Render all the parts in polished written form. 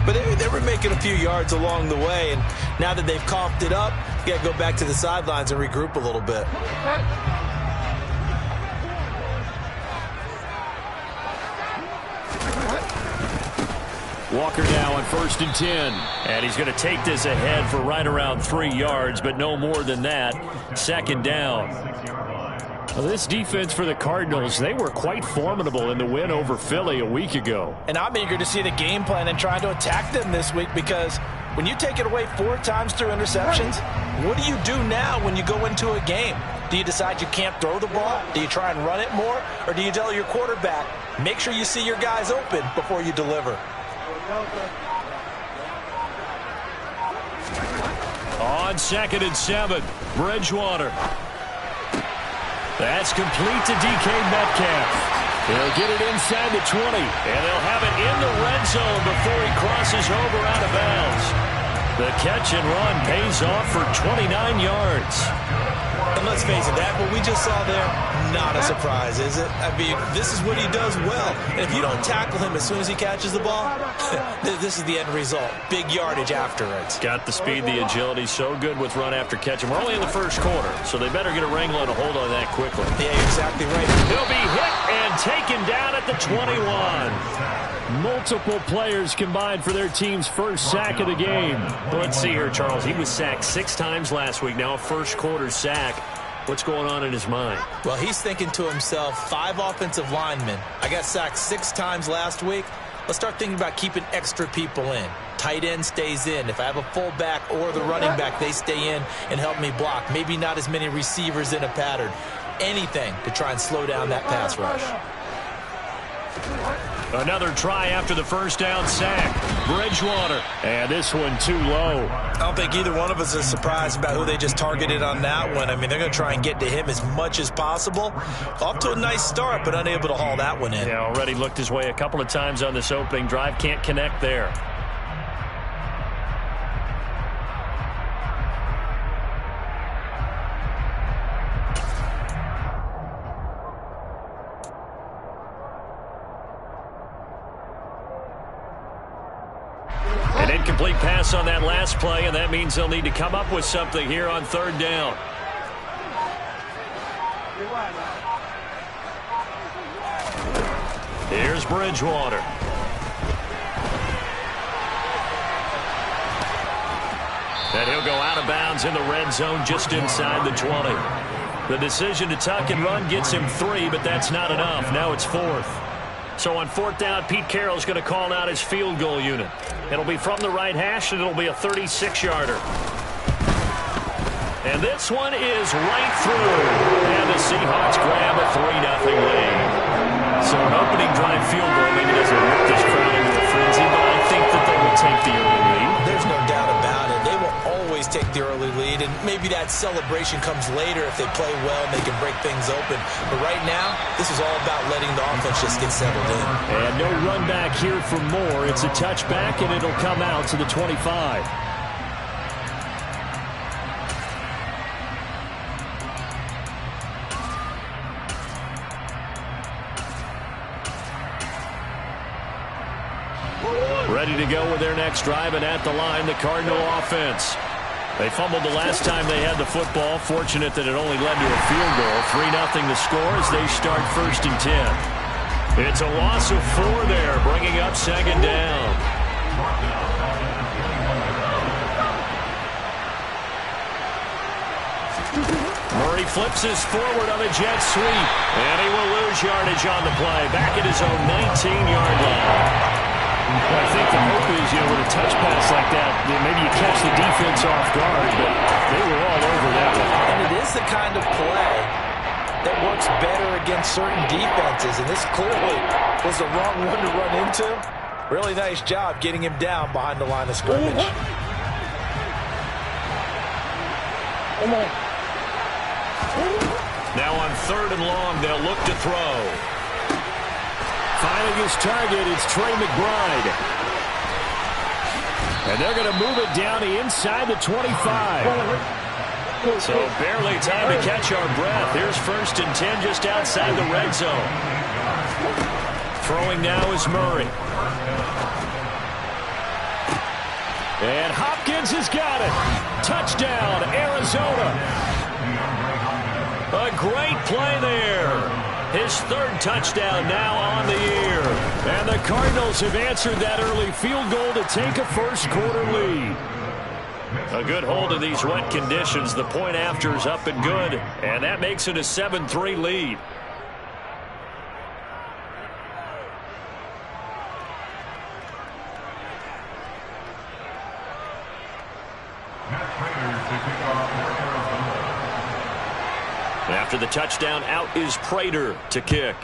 but they were making a few yards along the way, and now that they've coughed it up, you got to go back to the sidelines and regroup a little bit. Walker now on 1st and 10. And he's going to take this ahead for right around 3 yards, but no more than that. 2nd down. Well, this defense for the Cardinals, they were quite formidable in the win over Philly a week ago. And I'm eager to see the game plan and trying to attack them this week, because when you take it away 4 times through interceptions, what do you do now when you go into a game? Do you decide you can't throw the ball? Do you try and run it more? Or do you tell your quarterback, make sure you see your guys open before you deliver? On 2nd and 7, Bridgewater. That's complete to DK Metcalf. He'll get it inside the 20, and they'll have it in the red zone before he crosses over out of bounds. The catch and run pays off for 29 yards. And let's face it, that what we just saw there, not a surprise, is it? I mean, this is what he does well. And if you don't tackle him as soon as he catches the ball, this is the end result. Big yardage afterwards. Got the speed, the agility, so good with run after catch. And we're only in the first quarter, so they better get a wrangle and a hold on that quickly. Yeah, you're exactly right. He'll be hit and taken down at the 21. Multiple players combined for their team's first sack of the game. Let's see here, Charles. He was sacked 6 times last week. Now a first quarter sack. What's going on in his mind? Well, he's thinking to himself, 5 offensive linemen. I got sacked 6 times last week. Let's start thinking about keeping extra people in. Tight end stays in. If I have a fullback or the running back, they stay in and help me block. Maybe not as many receivers in a pattern. Anything to try and slow down that pass rush. Another try after the first down sack. Bridgewater. And this one too low. I don't think either one of us is surprised about who they just targeted on that one. I mean, they're going to try and get to him as much as possible. Off to a nice start, but unable to haul that one in. Yeah, already looked his way a couple of times on this opening drive. Can't connect there. Incomplete pass on that last play, and that means they'll need to come up with something here on 3rd down. Here's Bridgewater. And he'll go out of bounds in the red zone just inside the 20. The decision to tuck and run gets him 3, but that's not enough. Now it's 4th. So on 4th down, Pete Carroll's going to call out his field goal unit. It'll be from the right hash, and it'll be a 36-yarder. And this one is right through. And the Seahawks grab a 3-0 lead. So an opening drive field goal maybe doesn't work this crowd into a frenzy, but I think that they will take the early lead. There's no doubt about it. They will always take the early lead, and maybe that celebration comes later if they play well and they can break things open. But right now, this is all about letting the offense just get settled in. And no run back here for more. It's a touchback, and it'll come out to the 25. Ready to go with their next drive, and at the line, the Cardinal offense. They fumbled the last time they had the football. Fortunate that it only led to a field goal. 3-0 the score as they start 1st and 10. It's a loss of 4 there, bringing up 2nd down. Murray flips his forward on a jet sweep, and he will lose yardage on the play. Back at his own 19-yard line. I think the hope is, with a touch pass like that, maybe you catch the defense off guard, but they were all over that one. And it is the kind of play that works better against certain defenses, and this clearly was the wrong one to run into. Really nice job getting him down behind the line of scrimmage. Now on 3rd and long, they'll look to throw. Finding his target, it's Trey McBride. And they're going to move it down to inside the 25. So barely time to catch our breath. Here's 1st and 10 just outside the red zone. Throwing now is Murray. Evans has got it. Touchdown, Arizona. A great play there. His third touchdown now on the year. And the Cardinals have answered that early field goal to take a first-quarter lead. A good hold of these wet conditions. The point after is up and good. And that makes it a 7-3 lead. After the touchdown, out is Prater to kick.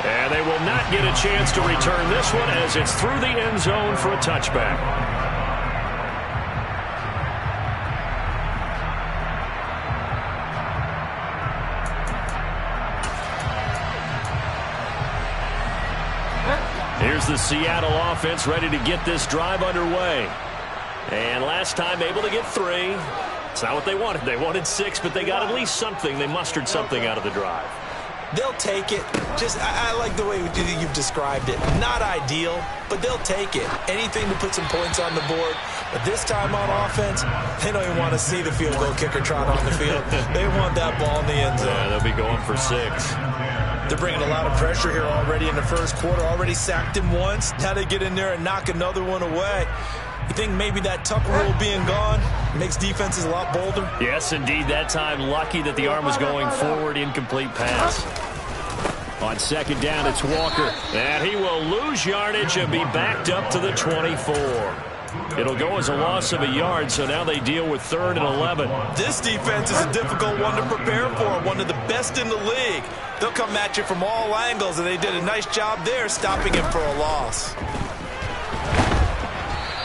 And they will not get a chance to return this one as it's through the end zone for a touchback. Here's the Seattle offense ready to get this drive underway. And last time able to get 3. It's not what they wanted. They wanted 6, but they got at least something. They mustered something out of the drive. They'll take it. I like the way you've described it. Not ideal, but they'll take it. Anything to put some points on the board. But this time on offense, they don't even want to see the field goal kicker trot on the field. They want that ball in the end zone. Yeah, they'll be going for 6. They're bringing a lot of pressure here already in the first quarter. Already sacked him once. Now they get in there and knock another one away. You think maybe that Tucker rule being gone makes defenses a lot bolder? Yes, indeed. That time, lucky that the arm was going forward. Incomplete pass. On second down, it's Walker. And he will lose yardage and be backed up to the 24. It'll go as a loss of a yard, so now they deal with 3rd and 11. This defense is a difficult one to prepare for, one of the best in the league. They'll come at you from all angles, and they did a nice job there stopping him for a loss.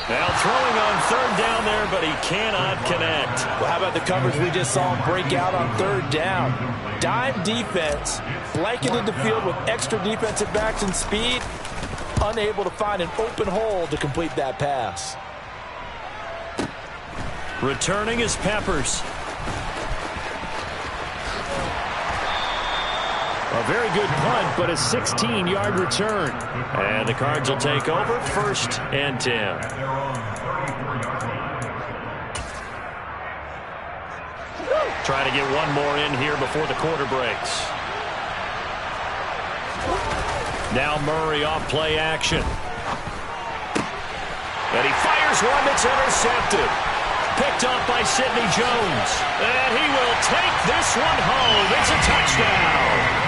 Now throwing on 3rd down there, but he cannot connect. Well, how about the coverage we just saw him break out on 3rd down? Dime defense, blanketed the field with extra defensive backs and speed, unable to find an open hole to complete that pass. Returning is Peppers. A very good punt, but a 16-yard return. And the Cards will take over 1st and 10. Trying to get one more in here before the quarter breaks. Now Murray off play action. And he fires one that's intercepted. Picked off by Sidney Jones. And he will take this one home. It's a touchdown.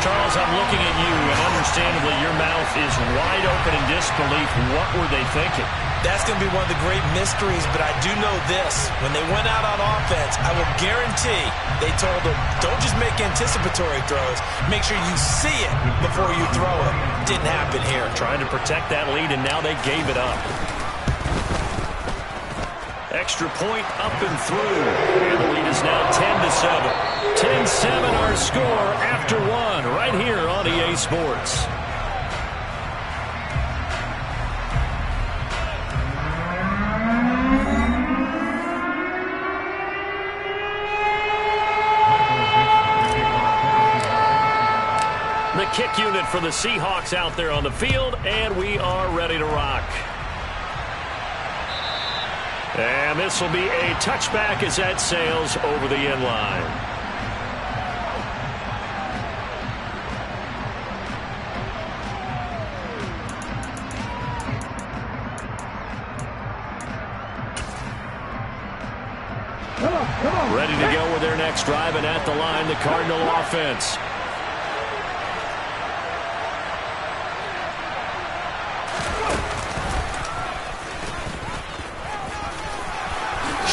Charles, I'm looking at you, and understandably your mouth is wide open in disbelief. What were they thinking? That's going to be one of the great mysteries, but I do know this. When they went out on offense, I will guarantee they told them, don't just make anticipatory throws. Make sure you see it before you throw it. Didn't happen here. Trying to protect that lead, and now they gave it up. Extra point up and through. And the lead is now 10-7. 10-7 our score after 1 right here on EA Sports. The kick unit for the Seahawks out there on the field, and we are ready to rock. And this will be a touchback as that sails over the end line. Ready to go with their next drive, and at the line, the Cardinal offense.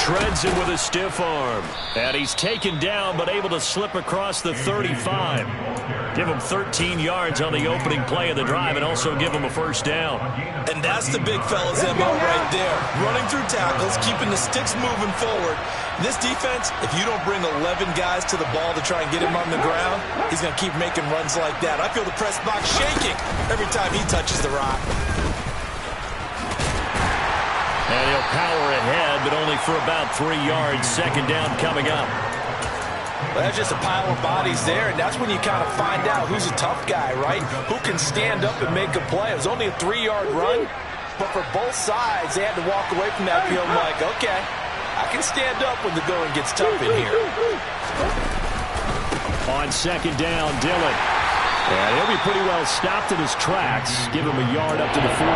Shreds him with a stiff arm. And he's taken down, but able to slip across the 35. Give him 13 yards on the opening play of the drive and also give him a first down. And that's the big fella's MO right there. Running through tackles, keeping the sticks moving forward. This defense, if you don't bring 11 guys to the ball to try and get him on the ground, he's going to keep making runs like that. I feel the press box shaking every time he touches the rock. And he'll power ahead, but only for about 3 yards. Second down coming up. Well, that's just a pile of bodies there, and that's when you kind of find out who's a tough guy, right? Who can stand up and make a play. It was only a 3-yard run, but for both sides, they had to walk away from that feeling like, okay, I can stand up when the going gets tough in here. On second down, Dillon. And he'll be pretty well stopped in his tracks. Give him a yard up to the 42.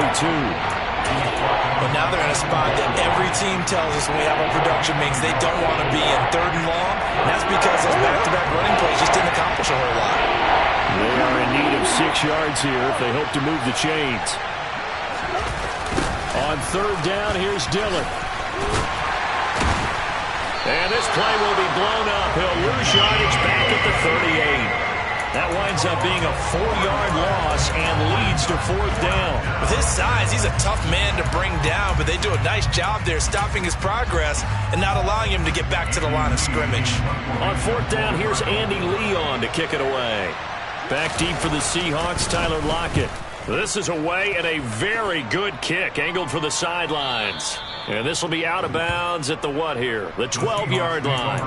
But now they're in a spot that every team tells us when we have our production meetings they don't want to be in, 3rd and long. And that's because those back-to-back running plays just didn't accomplish a whole lot. They are in need of 6 yards here if they hope to move the chains. On 3rd down, here's Dillon. And this play will be blown up. He'll lose yardage back at the 38. That winds up being a 4-yard loss and leads to 4th down. With his size, he's a tough man to bring down, but they do a nice job there stopping his progress and not allowing him to get back to the line of scrimmage. On 4th down, here's Andy Leon to kick it away. Back deep for the Seahawks, Tyler Lockett. This is away and a very good kick, angled for the sidelines. And this will be out of bounds at the what here? The 12-yard line.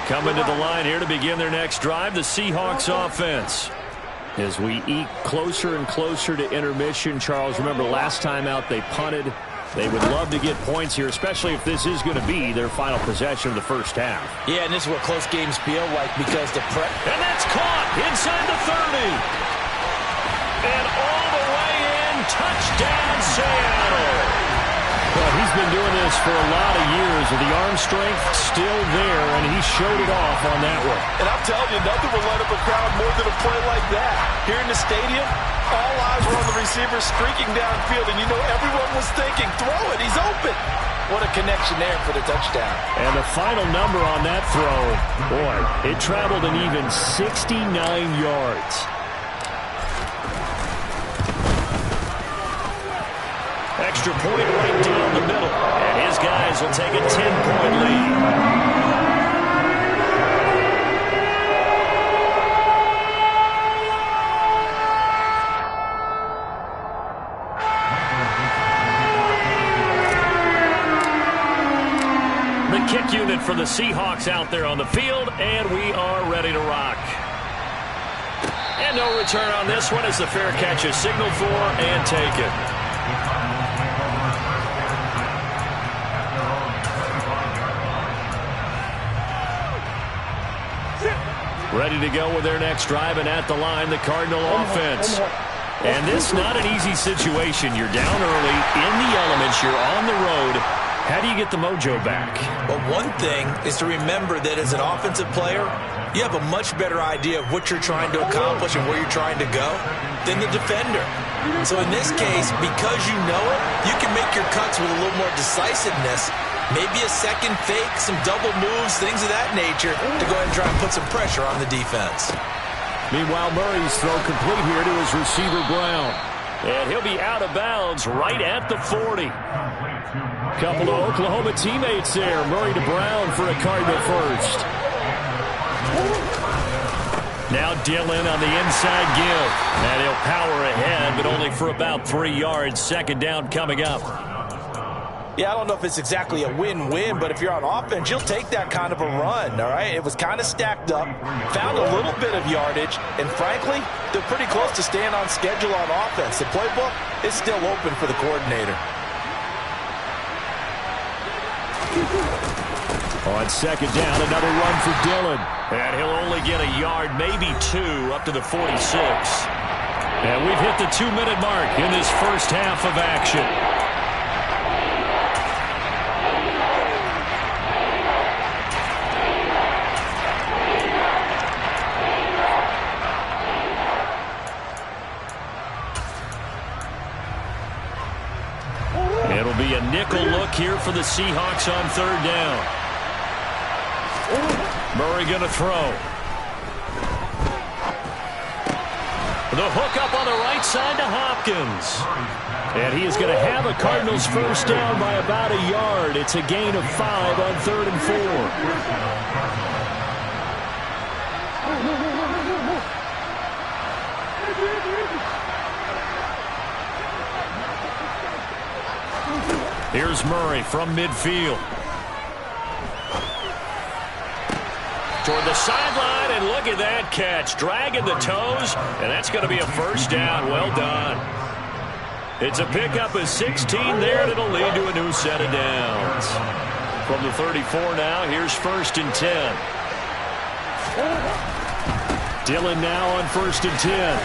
Coming to the line here to begin their next drive, the Seahawks offense. As we eke closer and closer to intermission, Charles, remember last time out they punted. They would love to get points here, especially if this is going to be their final possession of the first half. Yeah, and this is what close games feel like because the prep. And that's caught inside the 30. And all the way in, touchdown Seattle. Well, he's been doing this for a lot of years, with the arm strength still there, and he showed it off on that one. And I'm telling you, nothing will light up a crowd more than a play like that. Here in the stadium, all eyes were on the receiver streaking downfield, and you know everyone was thinking, throw it, he's open. What a connection there for the touchdown. And the final number on that throw, boy, it traveled an even 69 yards. Extra point right down the middle. And his guys will take a 10-point lead. The kick unit for the Seahawks out there on the field, and we are ready to rock. And no return on this one as the fair catch is signaled for and taken. Ready to go with their next drive, and at the line, the Cardinal offense. And this not an easy situation. You're down early, in the elements, you're on the road. How do you get the mojo back? Well, one thing is to remember that as an offensive player, you have a much better idea of what you're trying to accomplish and where you're trying to go than the defender. So in this case, because you know it, you can make your cuts with a little more decisiveness. Maybe a second fake, some double moves, things of that nature to go ahead and try and put some pressure on the defense. Meanwhile, Murray's throw complete here to his receiver, Brown. And he'll be out of bounds right at the 40. Couple of Oklahoma teammates there. Murray to Brown for a Cardinal first. Now Dillon on the inside give. And he'll power ahead, but only for about 3 yards. Second down coming up. Yeah, I don't know if it's exactly a win-win, but if you're on offense, you'll take that kind of a run, all right? It was kind of stacked up, found a little bit of yardage, and frankly, they're pretty close to staying on schedule on offense. The playbook is still open for the coordinator. On second down, another run for Dillon. And he'll only get a yard, maybe 2, up to the 46. And we've hit the 2-minute mark in this first half of action. It'll be a nickel look here for the Seahawks on third down. Murray going to throw. The hook up on the right side to Hopkins. And he is going to have a Cardinals first down by about a yard. It's a gain of 5 on 3rd and 4. Here's Murray from midfield. Toward the sideline, and look at that catch. Dragging the toes, and that's going to be a first down. Well done. It's a pickup of 16 there, and it'll lead to a new set of downs. From the 34 now, here's 1st and 10. Dillon now on 1st and 10.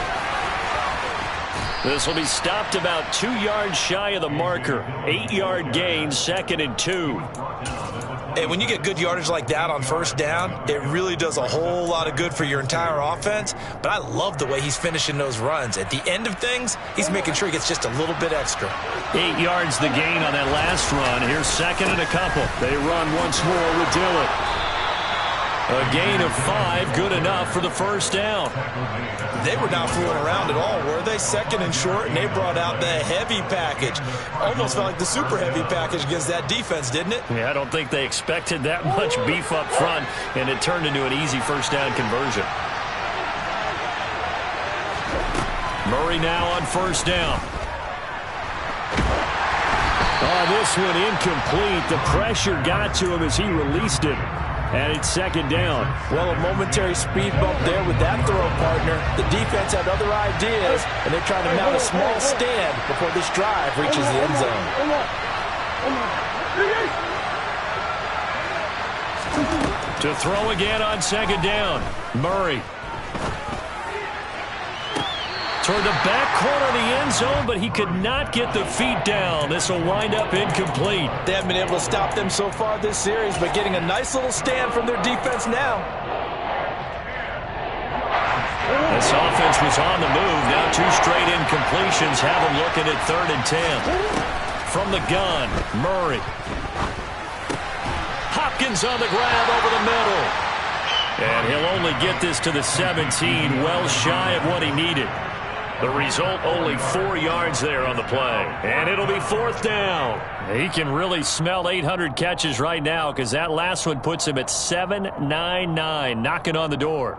This will be stopped about 2 yards shy of the marker. 8-yard gain, 2nd and 2. Hey, when you get good yardage like that on 1st down, it really does a whole lot of good for your entire offense. But I love the way he's finishing those runs. At the end of things, he's making sure he gets just a little bit extra. 8 yards the gain on that last run. Here's 2nd and a couple. They run once more with Dillon. A gain of 5, good enough for the 1st down. They were not fooling around at all, were they? 2nd and short, and they brought out the heavy package. Almost felt like the super heavy package against that defense, didn't it? Yeah, I don't think they expected that much beef up front, and it turned into an easy 1st down conversion. Murray now on 1st down. Oh, this one incomplete. The pressure got to him as he released it. And it's 2nd down. Well, a momentary speed bump there with that throw, partner. The defense had other ideas, and they're trying to mount a small stand before this drive reaches the end zone. To throw again on 2nd down. Murray. Toward the back corner of the end zone, but he could not get the feet down. This will wind up incomplete. They haven't been able to stop them so far this series, but getting a nice little stand from their defense now. This offense was on the move. Now 2 straight incompletions have them looking at 3rd and 10. From the gun, Murray. Hopkins on the grab over the middle. And he'll only get this to the 17, well shy of what he needed. The result, only 4 yards there on the play. And it'll be 4th down. He can really smell 800 catches right now because that last one puts him at 799, knocking on the door.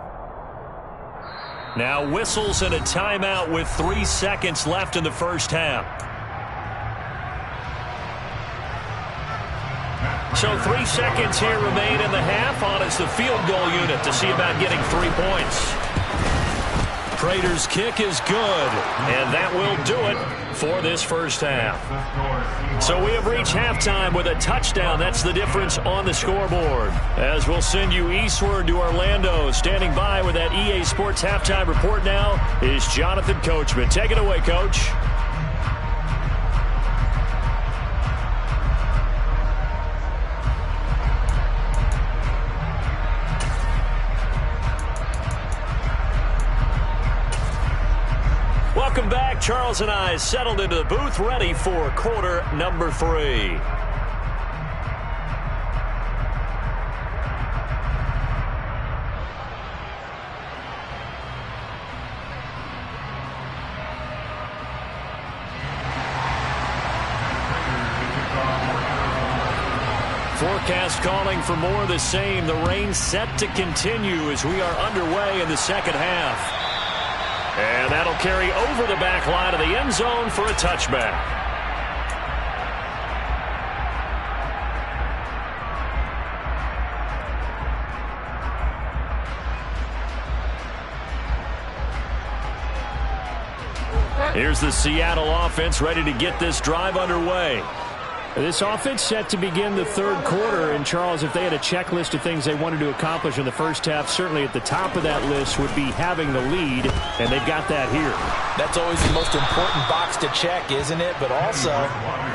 Now whistles and a timeout with 3 seconds left in the 1st half. So 3 seconds here remain in the half. On is the field goal unit to see about getting 3 points. Prater's kick is good, and that will do it for this 1st half. So we have reached halftime with a touchdown. That's the difference on the scoreboard. As we'll send you eastward to Orlando. Standing by with that EA Sports halftime report now is Jonathan Coachman. Take it away, Coach. Welcome back. Charles and I settled into the booth, ready for quarter number 3. Forecast calling for more of the same. The rain set to continue as we are underway in the 2nd half. And that'll carry over the back line of the end zone for a touchback. Here's the Seattle offense ready to get this drive underway. This offense set to begin the 3rd quarter, and Charles, if they had a checklist of things they wanted to accomplish in the 1st half, certainly at the top of that list would be having the lead, and they've got that here. That's always the most important box to check, isn't it? But also,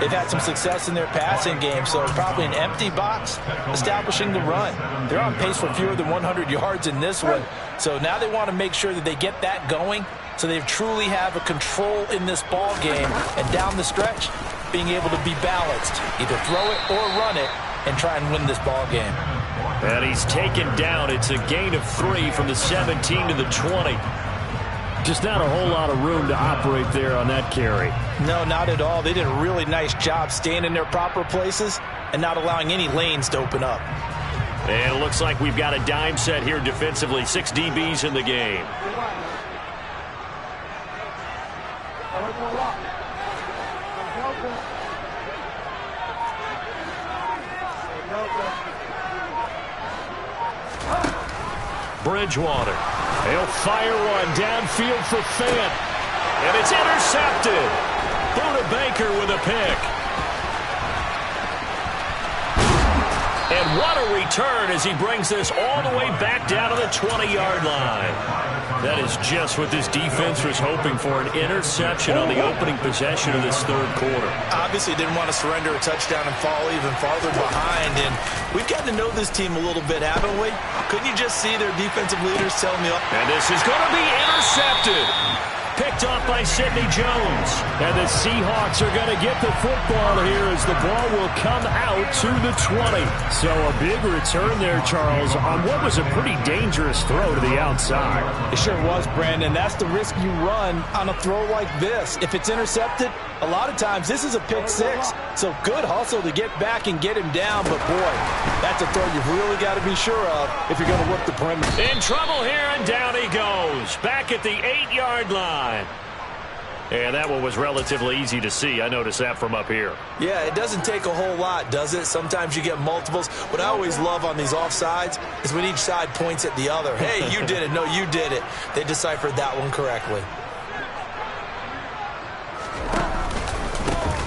they've had some success in their passing game, so probably an empty box, establishing the run. They're on pace for fewer than 100 yards in this one, so now they want to make sure that they get that going so they truly have a control in this ball game, and down the stretch, being able to be balanced, either throw it or run it, and try and win this ball game. And he's taken down. It's a gain of 3 from the 17 to the 20. Just not a whole lot of room to operate there on that carry. No, not at all. They did a really nice job staying in their proper places and not allowing any lanes to open up. And it looks like we've got a dime set here defensively. 6 DBs in the game. Bridgewater. He'll fire one downfield for Fant. And it's intercepted. Buda Baker with a pick. And what a return as he brings this all the way back down to the 20-yard line. That is just what this defense was hoping for, an interception on the opening possession of this third quarter. Obviously didn't want to surrender a touchdown and fall even farther behind. And we've gotten to know this team a little bit, haven't we? Couldn't you just see their defensive leaders telling me? And this is going to be intercepted. Picked off by Sidney Jones. And the Seahawks are going to get the football here as the ball will come out to the 20. So a big return there, Charles, on what was a pretty dangerous throw to the outside. It sure was, Brandon. That's the risk you run on a throw like this. If it's intercepted, a lot of times this is a pick six. So good hustle to get back and get him down. But, boy, that's a throw you've really got to be sure of if you're going to work the perimeter. In trouble here, and down he goes. Back at the 8-yard line. And that one was relatively easy to see. I noticed that from up here. Yeah, it doesn't take a whole lot, does it? Sometimes you get multiples. What I always love on these offsides is when each side points at the other. Hey, you did it. No, you did it. They deciphered that one correctly.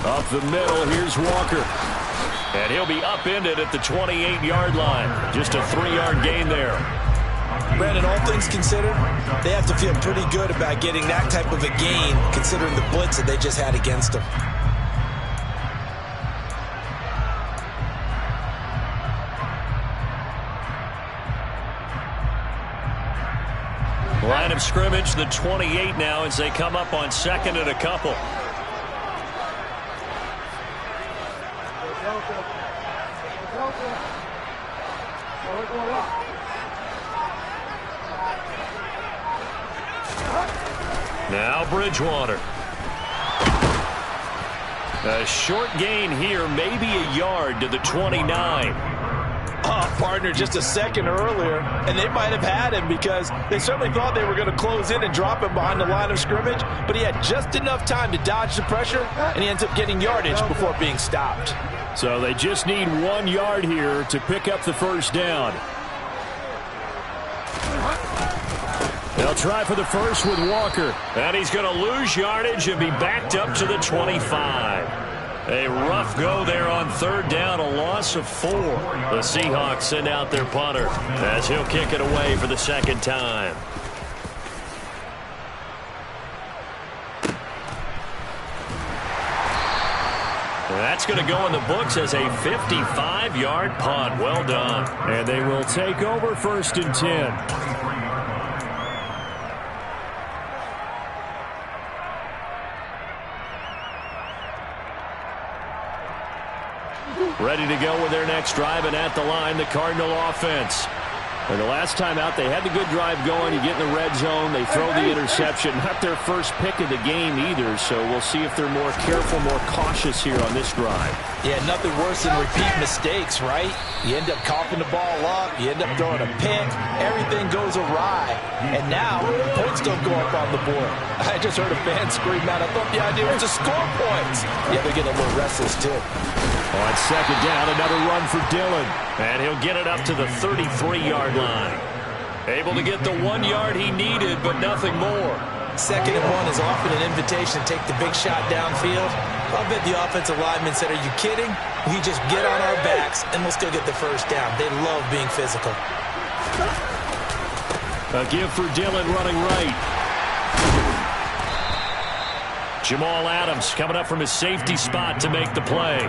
Up the middle, here's Walker. And he'll be upended at the 28-yard line. Just a 3-yard gain there. Brandon, all things considered, they have to feel pretty good about getting that type of a gain, considering the blitz that they just had against them. Line of scrimmage, the 28 now as they come up on second and a couple. Now Bridgewater. A short gain here, maybe a yard to the 29. Partner, just a second earlier, and they might have had him because they certainly thought they were going to close in and drop him behind the line of scrimmage, but he had just enough time to dodge the pressure, and he ends up getting yardage before being stopped. So they just need 1 yard here to pick up the first down. They'll try for the first with Walker. And he's going to lose yardage and be backed up to the 25. A rough go there on third down, a loss of 4. The Seahawks send out their punter as he'll kick it away for the second time. That's going to go in the books as a 55-yard punt. Well done. And they will take over 1st and 10. Ready to go with their next drive, and at the line, the Cardinal offense. And the last time out, they had the good drive going. You get in the red zone, they throw the interception. Not their first pick of the game either, so we'll see if they're more careful, more cautious here on this drive. Yeah, nothing worse than repeat mistakes, right? You end up coughing the ball up, you end up throwing a pick, everything goes awry. And now, points don't go up on the board. I just heard a fan scream out, I thought the idea was to score points. Yeah, they're getting a little restless, too. On second down, another run for Dillon. And he'll get it up to the 33-yard line. Able to get the 1 yard he needed, but nothing more. 2nd and 1 is often an invitation to take the big shot downfield. I bet the offensive linemen said, are you kidding? We just get on our backs and we'll still get the first down. They love being physical. A give for Dillon running right. Jamal Adams coming up from his safety spot to make the play.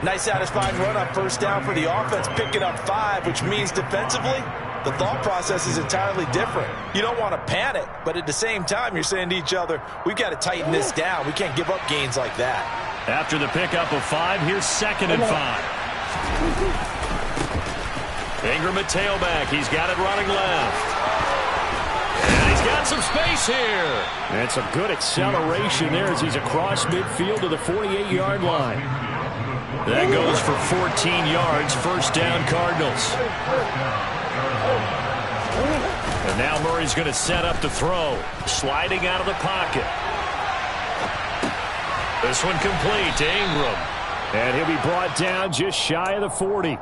Nice satisfying run on first down for the offense, picking up 5, which means defensively, the thought process is entirely different. You don't want to panic, but at the same time, you're saying to each other, we've got to tighten this down. We can't give up gains like that. After the pickup of 5, here's 2nd and 5. Ingram at tailback. He's got it running left. And he's got some space here. And some good acceleration there as he's across midfield to the 48-yard line. That goes for 14 yards. First down, Cardinals. And now Murray's going to set up to throw. Sliding out of the pocket. This one complete to Ingram. And he'll be brought down just shy of the 40.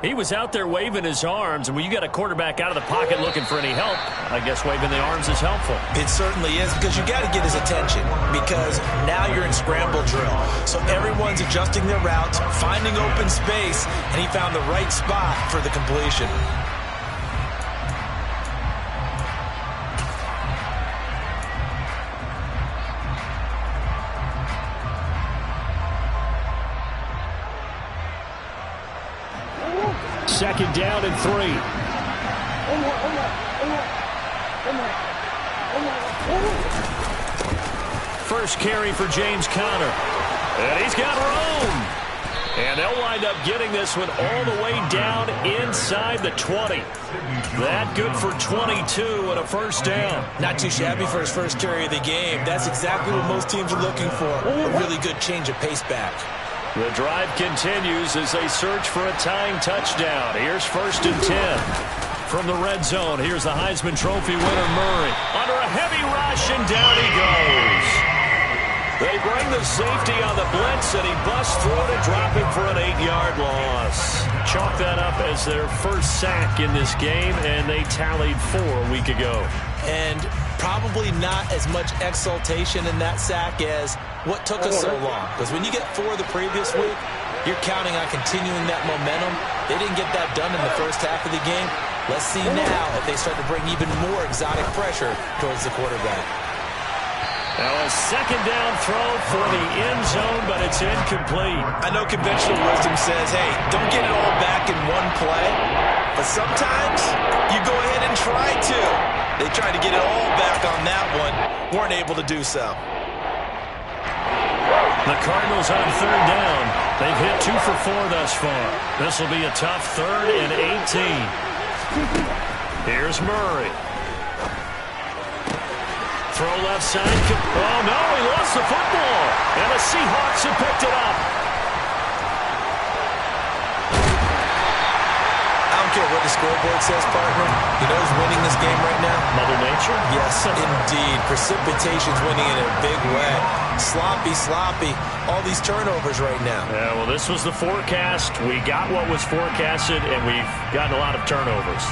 He was out there waving his arms, and when you got a quarterback out of the pocket looking for any help, I guess waving the arms is helpful. It certainly is, because you got to get his attention, because now you're in scramble drill. So everyone's adjusting their routes, finding open space, and he found the right spot for the completion. Second down and 3. First carry for James Conner. And he's got room. And they'll wind up getting this one all the way down inside the 20. That good for 22 and a first down. Not too shabby for his first carry of the game. That's exactly what most teams are looking for. A really good change of pace back. The drive continues as they search for a tying touchdown. Here's 1st and 10. From the red zone, here's the Heisman Trophy winner, Murray. Under a heavy rush, and down he goes. They bring the safety on the blitz, and he busts through it and drop him for an 8-yard loss. Chalk that up as their first sack in this game, and they tallied 4 a week ago. And probably not as much exultation in that sack as what took us so long. Because when you get 4 the previous week, you're counting on continuing that momentum. They didn't get that done in the first half of the game. Let's see now if they start to bring even more exotic pressure towards the quarterback. Now a second down throw for the end zone, but it's incomplete. I know conventional wisdom says, hey, don't get it all back in one play. But sometimes you go ahead and try to. They tried to get it all back on that one. Weren't able to do so. The Cardinals on third down. They've hit 2 for 4 thus far. This will be a tough 3rd and 18. Here's Murray. Throw left side. Oh, no, he lost the football. And the Seahawks have picked it up. I don't care what the scoreboard says, partner. You know who's winning this game right now? Mother Nature? Yes, indeed. Precipitation's winning in a big way. Sloppy. All these turnovers right now. Yeah, well, this was the forecast. We got what was forecasted, and we've gotten a lot of turnovers.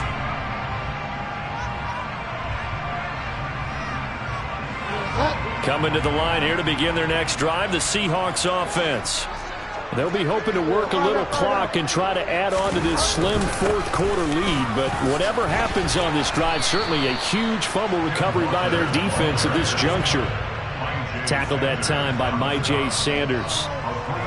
Coming to the line here to begin their next drive, the Seahawks offense. They'll be hoping to work a little clock and try to add on to this slim fourth quarter lead. But whatever happens on this drive, certainly a huge fumble recovery by their defense at this juncture. Tackled that time by Myjai Sanders.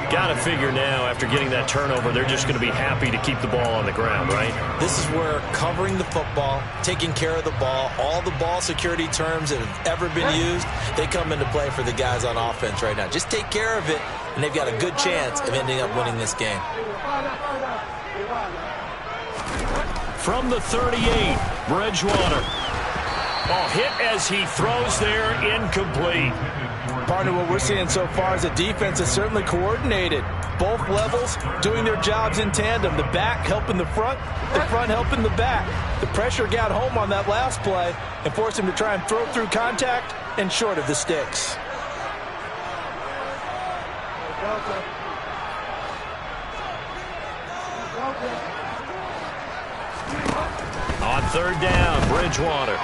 Got to figure now, after getting that turnover, they're just going to be happy to keep the ball on the ground, right? This is where covering the football, taking care of the ball, all the ball security terms that have ever been used, they come into play for the guys on offense right now. Just take care of it, and they've got a good chance of ending up winning this game. From the 38, Bridgewater. Oh, hit as he throws there, incomplete. Partner, what we're seeing so far is a defense that's certainly coordinated. Both levels doing their jobs in tandem. The back helping the front helping the back. The pressure got home on that last play and forced him to try and throw through contact and short of the sticks. On third down, Bridgewater.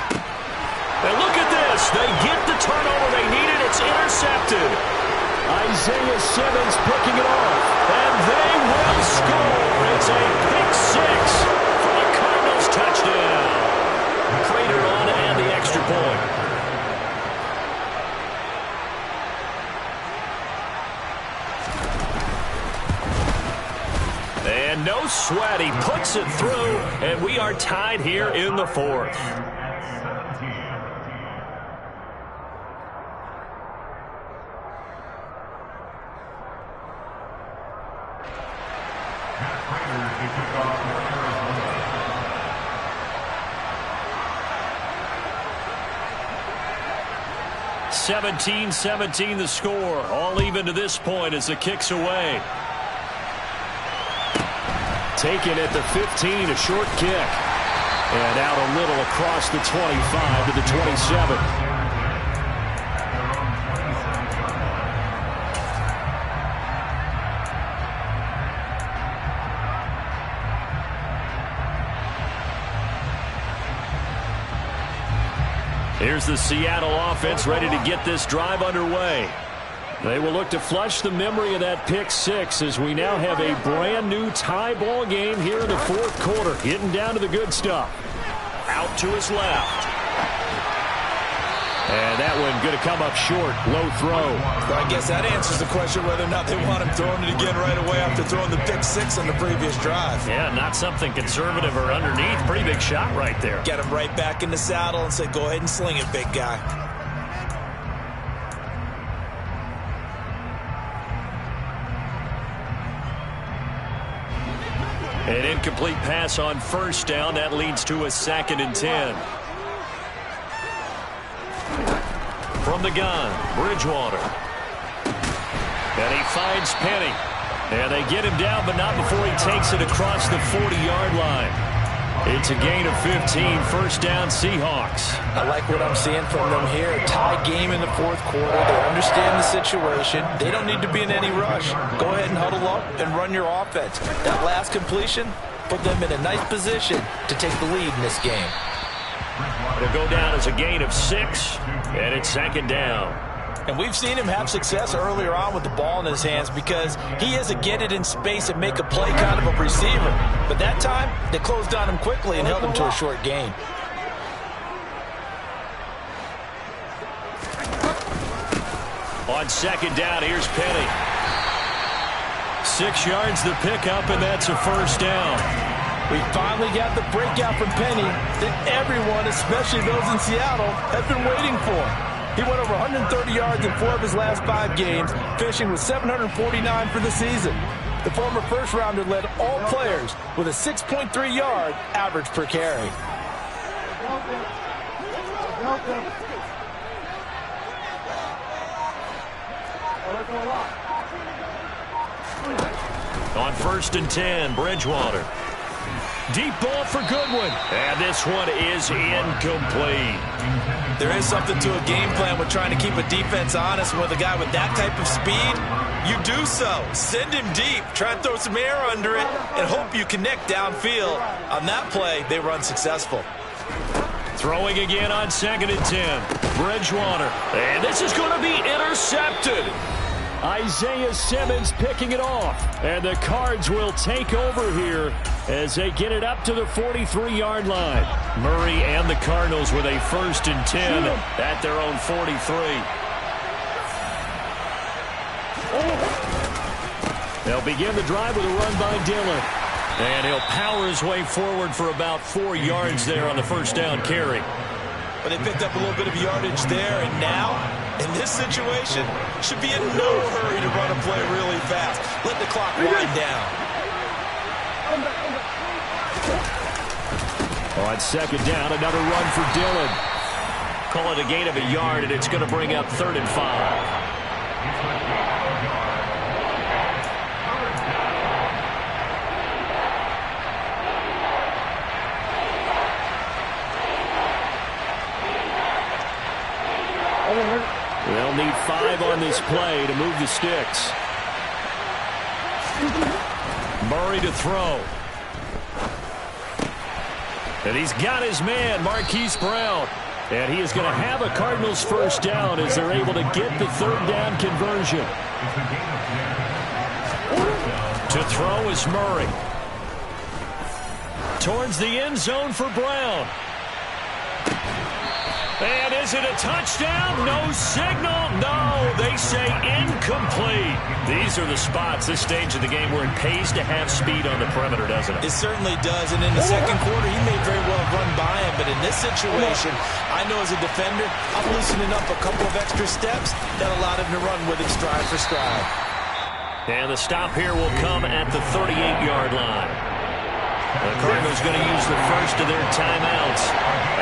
And look at this. They get the turnover they needed. It's intercepted. Isaiah Simmons picking it off. And they will score. It's a pick six for the Cardinals touchdown. Crater on and the extra point. And no sweat. He puts it through. And we are tied here in the fourth. Seventeen 17 the score. All even to this point as the kick's away. Taken at the 15, a short kick. And out a little across the 25 to the 27. Here's the Seattle offense ready to get this drive underway. They will look to flush the memory of that pick six as we now have a brand new tie ball game here in the fourth quarter. Getting down to the good stuff. Out to his left. And that one going to come up short. Low throw. Well, I guess that answers the question whether or not they want him throwing it again right away after throwing the pick six on the previous drive. Yeah, not something conservative or underneath. Pretty big shot right there. Get him right back in the saddle and say, go ahead and sling it, big guy. An incomplete pass on first down. That leads to a 2nd and 10. From the gun, Bridgewater. And he finds Penny. And they get him down, but not before he takes it across the 40-yard line. It's a gain of 15, first down Seahawks. I like what I'm seeing from them here. Tie game in the fourth quarter. They understand the situation. They don't need to be in any rush. Go ahead and huddle up and run your offense. That last completion put them in a nice position to take the lead in this game. It'll go down as a gain of 6, and it's 2nd down. And we've seen him have success earlier on with the ball in his hands because he is a get it in space and make a play kind of a receiver. But that time, they closed on him quickly and held him to a short gain. On 2nd down, here's Penny. 6 yards the pickup, and that's a first down. We finally got the breakout from Penny that everyone, especially those in Seattle, have been waiting for. He went over 130 yards in 4 of his last 5 games, finishing with 749 for the season. The former first-rounder led all players with a 6.3-yard average per carry. On 1st and 10, Bridgewater. Deep ball for Goodwin. And this one is incomplete. There is something to a game plan with trying to keep a defense honest. With a guy with that type of speed, you do so. Send him deep. Try and throw some air under it and hope you connect downfield. On that play, they run successful. Throwing again on 2nd and 10. Bridgewater. And this is going to be intercepted. Isaiah Simmons picking it off. And the Cards will take over here as they get it up to the 43-yard line. Murray and the Cardinals with a 1st and 10 at their own 43. They'll begin the drive with a run by Dillon. And he'll power his way forward for about 4 yards there on the first down carry. But they picked up a little bit of yardage there, and now, in this situation, should be in no hurry to run a play really fast. Let the clock wind down. On 2nd down, another run for Dillon. Call it a gain of a yard, and it's going to bring up 3rd and 5. They'll need 5 on this play to move the sticks. Murray to throw. And he's got his man, Marquise Brown. And he is going to have a Cardinals first down as they're able to get the 3rd down conversion. To throw is Murray. Towards the end zone for Brown. And is it a touchdown? No signal. No, they say incomplete. These are the spots, this stage of the game, where it pays to have speed on the perimeter, doesn't it? It certainly does. And in the second quarter, he may very well run by him. But in this situation, I know as a defender, I'm loosening up a couple of extra steps that allowed him to run with it stride for stride. And the stop here will come at the 38-yard line. The Cardinals going to use the first of their timeouts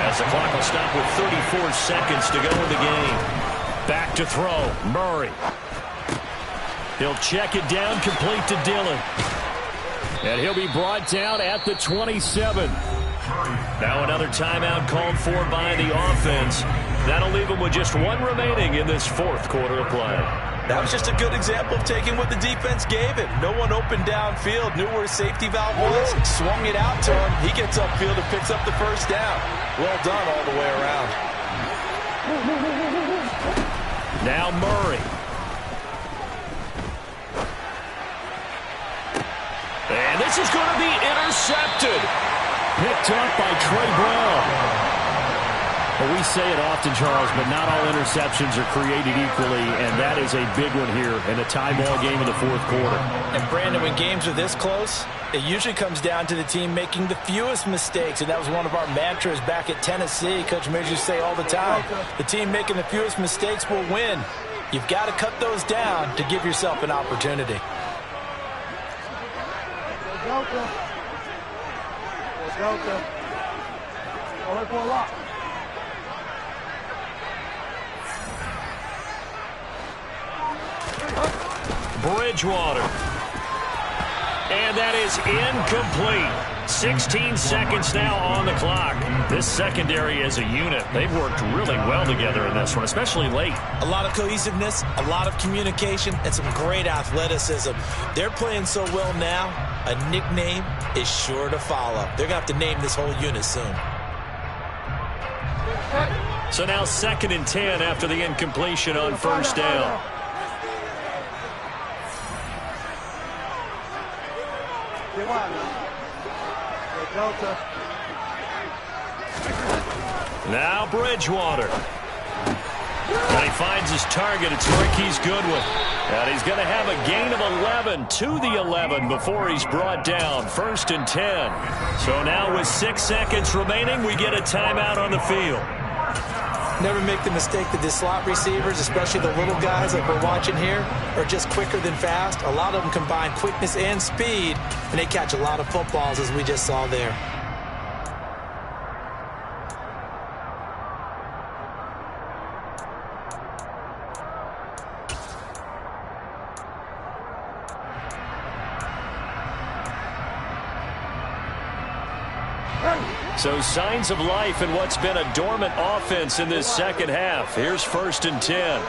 as the clock will stop with 34 seconds to go in the game. Back to throw, Murray. He'll check it down, complete to Dillon. And he'll be brought down at the 27. Now another timeout called for by the offense. That'll leave them with just 1 remaining in this fourth quarter of play. That was just a good example of taking what the defense gave him. No one open downfield, knew where his safety valve was, swung it out to him. He gets upfield and picks up the first down. Well done all the way around. Now Murray. And this is going to be intercepted. Picked up by Trey Brown. Well, we say it often, Charles, but not all interceptions are created equally, and that is a big one here in a tie ball game in the fourth quarter. And, Brandon, when games are this close, it usually comes down to the team making the fewest mistakes, and that was one of our mantras back at Tennessee. Coach Mears used to say all the time, the team making the fewest mistakes will win. You've got to cut those down to give yourself an opportunity. Bridgewater. And that is incomplete. 16 seconds now on the clock. This secondary as a unit, they've worked really well together in this one, especially late. A lot of cohesiveness, a lot of communication, and some great athleticism. They're playing so well now, a nickname is sure to follow. They're going to have to name this whole unit soon. So now 2nd and 10 after the incompletion on first down. Now Bridgewater. And he finds his target. It's Marquise Goodwin. And he's going to have a gain of 11 to the 11 before he's brought down. 1st and 10. So now with 6 seconds remaining, we get a timeout on the field. Never make the mistake that the slot receivers, especially the little guys like we're watching here, are just quicker than fast. A lot of them combine quickness and speed, and they catch a lot of footballs, as we just saw there. So signs of life in what's been a dormant offense in this second half. Here's 1st and 10.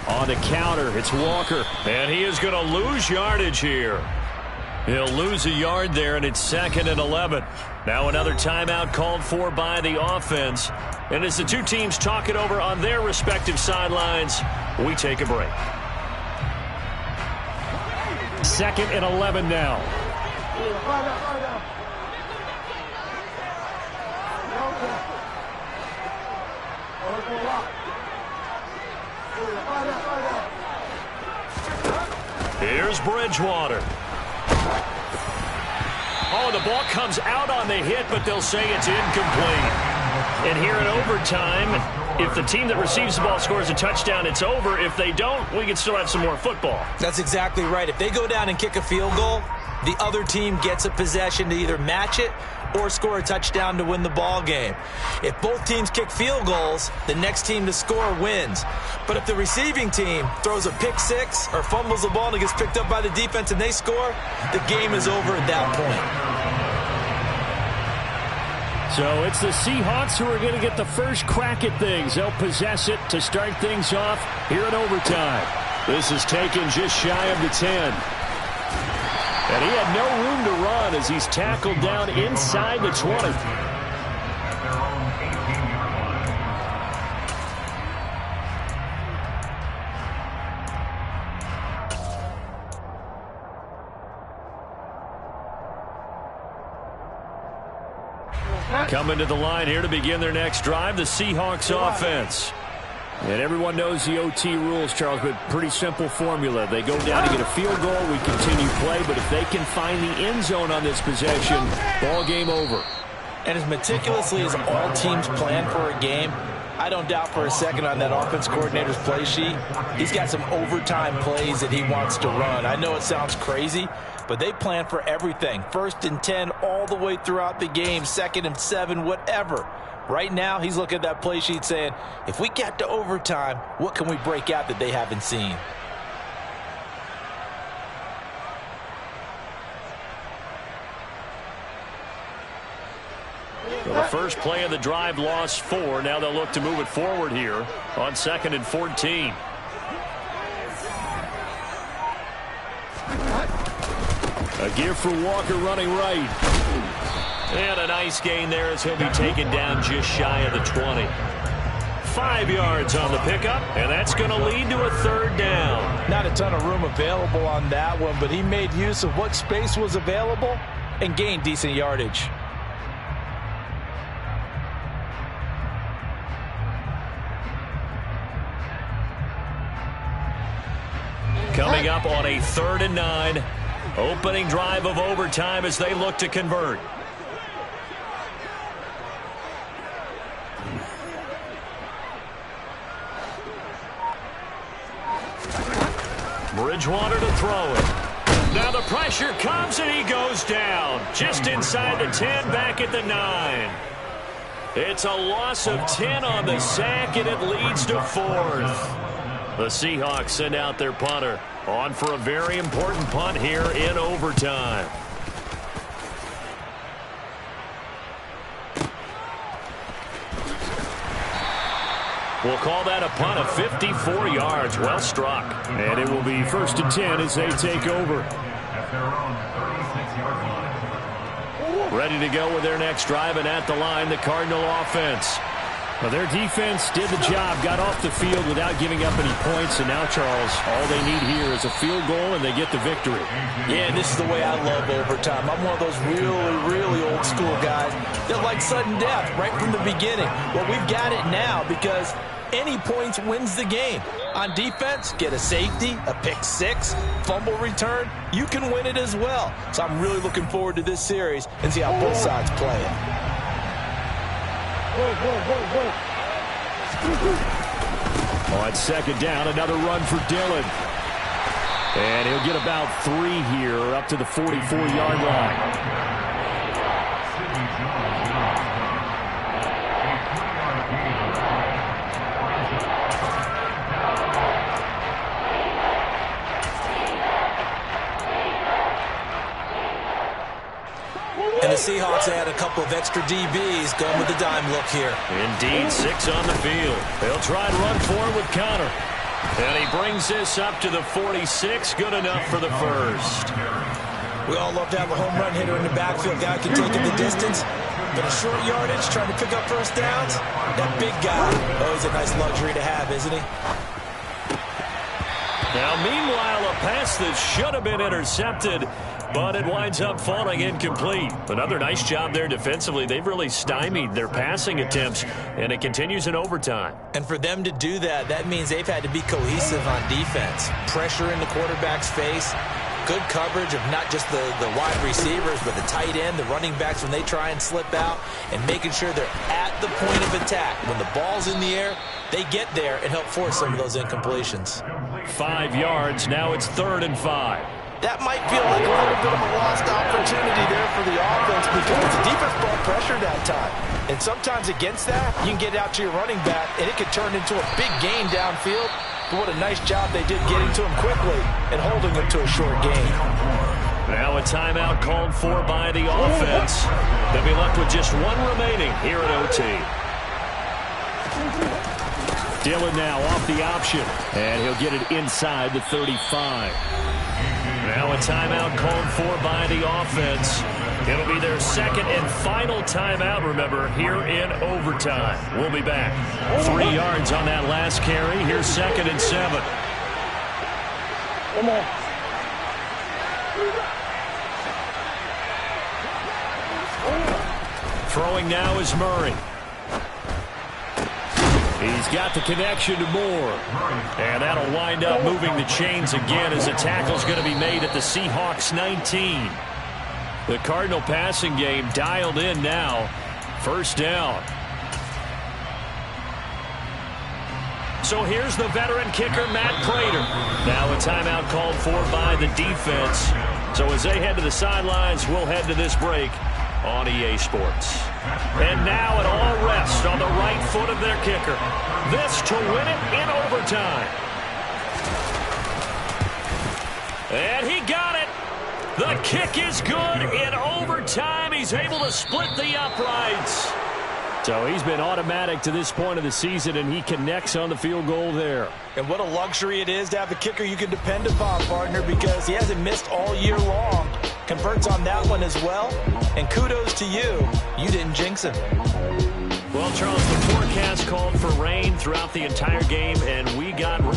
On the counter, it's Walker. And he is going to lose yardage here. He'll lose a yard there, and it's 2nd and 11. Now another timeout called for by the offense. And as the two teams talk it over on their respective sidelines, we take a break. 2nd and 11 now. Here's Bridgewater. Oh, the ball comes out on the hit, but they'll say it's incomplete. And here in overtime, if the team that receives the ball scores a touchdown, it's over. If they don't, we can still have some more football. That's exactly right. If they go down and kick a field goal, the other team gets a possession to either match it or score a touchdown to win the ball game. If both teams kick field goals, the next team to score wins. But if the receiving team throws a pick six or fumbles the ball and it gets picked up by the defense and they score, the game is over at that point. So it's the Seahawks who are going to get the first crack at things. They'll possess it to start things off here in overtime. This is taken just shy of the 10. And he had no room to run as he's tackled down inside the 20. Coming to the line here to begin their next drive, the Seahawks offense. And everyone knows the OT rules, Charles, but pretty simple formula. They go down to get a field goal, we continue play, but if they can find the end zone on this possession, ball game over. And as meticulously as all teams plan for a game, I don't doubt for a second on that offense coordinator's play sheet, he's got some overtime plays that he wants to run. I know it sounds crazy, but they plan for everything. 1st and 10 all the way throughout the game, 2nd and 7, whatever. Right now, he's looking at that play sheet saying, if we get to overtime, what can we break out that they haven't seen? So the first play of the drive lost 4. Now they'll look to move it forward here on 2nd and 14. A give for Walker running right. And a nice gain there as he'll be taken down just shy of the 20. 5 yards on the pickup, and that's going to lead to a third down. Not a ton of room available on that one, but he made use of what space was available and gained decent yardage. Coming up on a 3rd and 9. Opening drive of overtime as they look to convert. Bridgewater to throw it. Now the pressure comes and he goes down. Just inside the 10, back at the 9. It's a loss of 10 on the sack, and it leads to 4th. The Seahawks send out their punter on for a very important punt here in overtime. We'll call that a punt of 54 yards. Well struck. And it will be 1st and 10 as they take over. Ready to go with their next drive, and at the line, the Cardinal offense. Well, their defense did the job, got off the field without giving up any points, and now, Charles, all they need here is a field goal, and they get the victory. Yeah, this is the way I love overtime. I'm one of those really, really old school guys that like sudden death right from the beginning. Well, we've got it now because any points wins the game. On defense, get a safety, a pick six, fumble return, you can win it as well. So I'm really looking forward to this series and see how both sides play it. On 2nd down, another run for Dillon. And he'll get about 3 here up to the 44-yard line. And the Seahawks add a couple of extra DBs going with the dime look here. Indeed, 6 on the field. They'll try and run for it with Connor. And he brings this up to the 46. Good enough for the first. We all love to have a home run hitter in the backfield. Guy can take it the distance. But a short yardage, trying to pick up first downs. That big guy, always a nice luxury to have, isn't he? Now, meanwhile, a pass that should have been intercepted, but it winds up falling incomplete. Another nice job there defensively. They've really stymied their passing attempts, and it continues in overtime. And for them to do that, that means they've had to be cohesive on defense. Pressure in the quarterback's face, good coverage of not just the wide receivers, but the tight end, the running backs when they try and slip out, and making sure they're at the point of attack. When the ball's in the air, they get there and help force some of those incompletions. 5 yards. Now it's 3rd and 5. That might feel like a little bit of a lost opportunity there for the offense because the defense brought pressure that time. And sometimes against that, you can get out to your running back, and it could turn into a big gain downfield. But what a nice job they did getting to him quickly and holding him to a short gain. Now a timeout called for by the offense. They'll be left with just 1 remaining here at OT. Dillon now off the option, and he'll get it inside the 35. Now a timeout called for by the offense. It'll be their 2nd and final timeout, remember, here in overtime. We'll be back. 3 yards on that last carry. Here's 2nd and 7. Come on. Throwing now is Murray. He's got the connection to Moore. And that'll wind up moving the chains again as a tackle's going to be made at the Seahawks 19. The Cardinal passing game dialed in now. 1st down. So here's the veteran kicker, Matt Prater. Now a timeout called for by the defense. So as they head to the sidelines, we'll head to this break on EA Sports. And now it all rests on the right foot of their kicker. This to win it in overtime. And he got it. The kick is good in overtime. He's able to split the uprights. So he's been automatic to this point of the season, and he connects on the field goal there. And what a luxury it is to have a kicker you can depend upon, partner, because he hasn't missed all year long. Converts on that one as well. And kudos to you. You didn't jinx him. Well, Charles, the forecast called for rain throughout the entire game, and we got